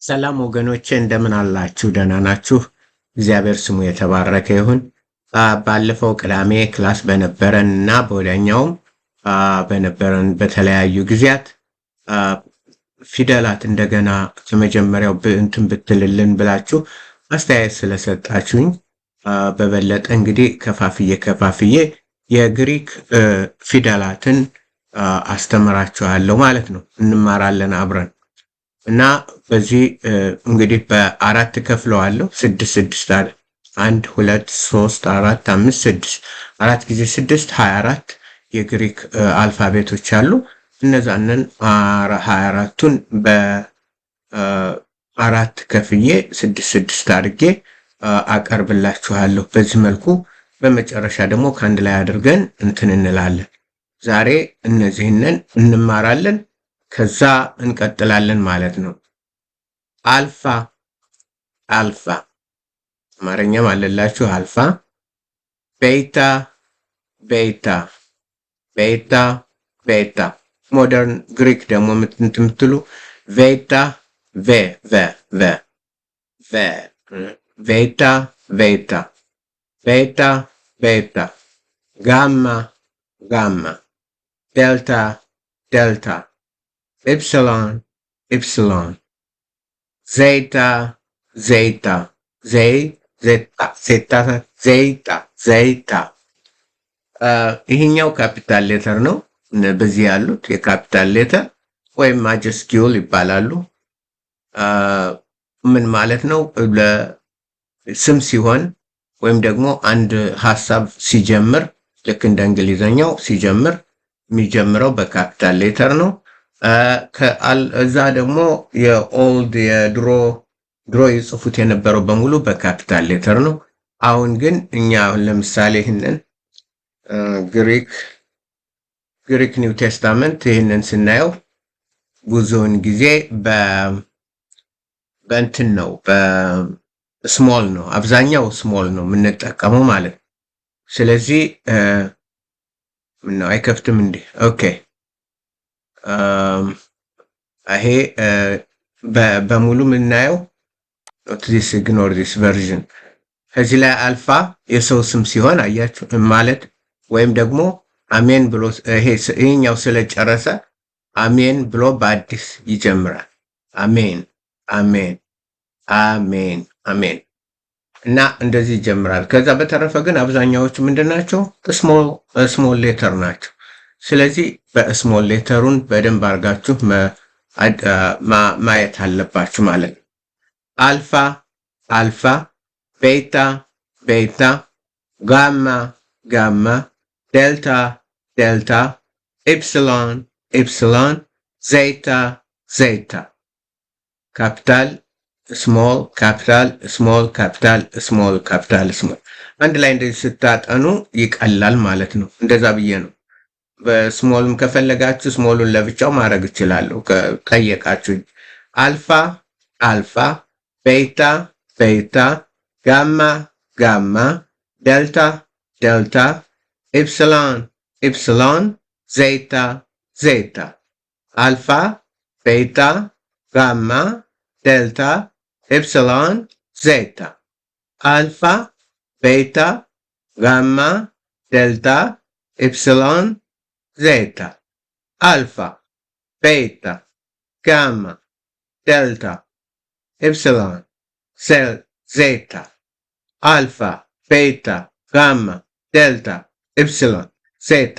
ሰላም ወገኖቼ እንደምን አላችሁ? ደህና ናችሁ? እግዚአብሔር ስሙ የተባረከ ይሁን። ባለፈው ቅዳሜ ክላስ በነበረን እና በወዲያኛውም በነበረን በተለያዩ ጊዜያት ፊደላት እንደገና ከመጀመሪያው እንትን ብትልልን ብላችሁ አስተያየት ስለሰጣችሁኝ በበለጠ እንግዲህ ከፋፍዬ የግሪክ ፊደላትን አስተምራችኋለሁ ማለት ነው። እንማራለን አብረን እና በዚህ እንግዲህ በአራት ከፍለዋለሁ። 6 አለ 1 2 3 4 5 6 4 ጊዜ 6 24 የግሪክ አልፋቤቶች አሉ። እነዛንን 24ቱን በአራት ከፍዬ 6 አድርጌ አቀርብላችኋለሁ። በዚህ መልኩ በመጨረሻ ደግሞ ከአንድ ላይ አድርገን እንትን እንላለን። ዛሬ እነዚህንን እንማራለን። ከዛ እንቀጥላለን ማለት ነው። አልፋ አማርኛም አለላችሁ። አልፋ ቤታ ሞደርን ግሪክ ደግሞ የምትሉ ቬታ ቤታ ጋማ ዴልታ ኢፕሲሎን ዜታ ይሄኛው ካፒታል ሌተር ነው። በዚህ ያሉት የካፒታል ሌተር ወይም ማጀስኪዩል ይባላሉ። ምን ማለት ነው? ለስም ሲሆን ወይም ደግሞ አንድ ሀሳብ ሲጀምር ልክ እንደ እንግሊዘኛው ሲጀምር የሚጀምረው በካፒታል ሌተር ነው። እዛ ደግሞ የኦልድ የድሮ ይጽፉት የነበረው በሙሉ በካፒታል ሌተር ነው። አሁን ግን እኛ ለምሳሌ ይህንን ግሪክ ኒው ቴስታመንት ይህንን ስናየው ብዙውን ጊዜ በእንትን ነው በስሞል ነው፣ አብዛኛው ስሞል ነው የምንጠቀመው ማለት ነው። ስለዚህ ምነው አይከፍትም እንዴ? ኦኬ ይሄ በሙሉ የምናየው ኖትዲስ ኢግኖር ዲስ ቨርዥን። ከዚህ ላይ አልፋ የሰው ስም ሲሆን አያችሁ ማለት ወይም ደግሞ አሜን ብሎ ይሄኛው ስለጨረሰ አሜን ብሎ በአዲስ ይጀምራል። አሜን እና እንደዚህ ይጀምራል። ከዛ በተረፈ ግን አብዛኛዎቹ ምንድናቸው? ስሞል ሌተር ናቸው። ስለዚህ በስሞል ሌተሩን በደንብ አድርጋችሁ ማየት አለባችሁ ማለት ነው። አልፋ ቤታ ጋማ ዴልታ ኢፕሲሎን ዜታ ካፒታል ስሞል ካፒታል ስሞል አንድ ላይ እንደዚህ ስታጠኑ ይቀላል ማለት ነው። እንደዛ ብዬ ነው። በስሞልም ከፈለጋችሁ ስሞሉን ለብቻው ማድረግ እችላለሁ ጠየቃችሁኝ። አልፋ ቤታ ጋማ ዴልታ ኢፕሲሎን ዜታ አልፋ ቤታ ጋማ ዴልታ ኢፕሲሎን ዜታ አልፋ ቤታ ጋማ ዴልታ ኢፕሲሎን ዜታ አልፋ ቤታ ጋማ ዴልታ ኢፕሲሎን ዜታ አልፋ ቤታ ጋማ ዴልታ ኢፕሲሎን ዜታ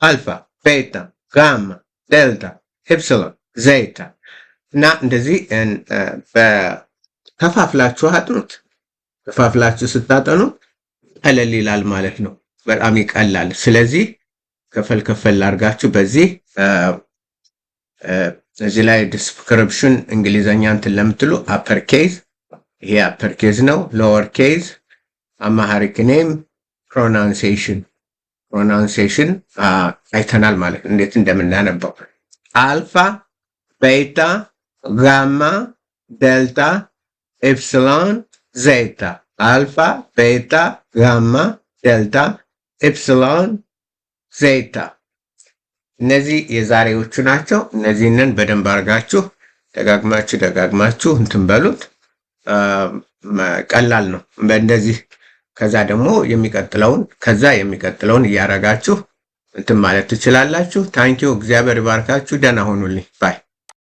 አልፋ ቤታ ጋማ ዴልታ ኢፕሲሎን ዜታ እና እንደዚህ ከፋፍላችሁ አጥኑት። ከፋፍላችሁ ስታጠኑ ቀለል ይላል ማለት ነው። በጣም ይቀላል። ስለዚህ ከፈል አድርጋችሁ እዚህ ላይ ዲስክሪፕሽን እንግሊዘኛ እንትን ለምትሉ አፐር ኬዝ ይሄ አፐር ኬዝ ነው። ሎወር ኬዝ አማሃሪክ ኔም ፕሮናንሴሽን አይተናል ማለት እንዴት እንደምናነባው አልፋ ቤታ ጋማ ዴልታ ኢፕሲሎን ዜታ አልፋ ቤታ ጋማ ዴልታ ኢፕሲሎን ዜታ። እነዚህ የዛሬዎቹ ናቸው። እነዚህንን በደንብ አድርጋችሁ ደጋግማችሁ እንትን በሉት። ቀላል ነው በእንደዚህ። ከዛ ደግሞ የሚቀጥለውን እያረጋችሁ እንትን ማለት ትችላላችሁ። ታንኪዩ። እግዚአብሔር ይባርካችሁ። ደህና ሆኑልኝ ባይ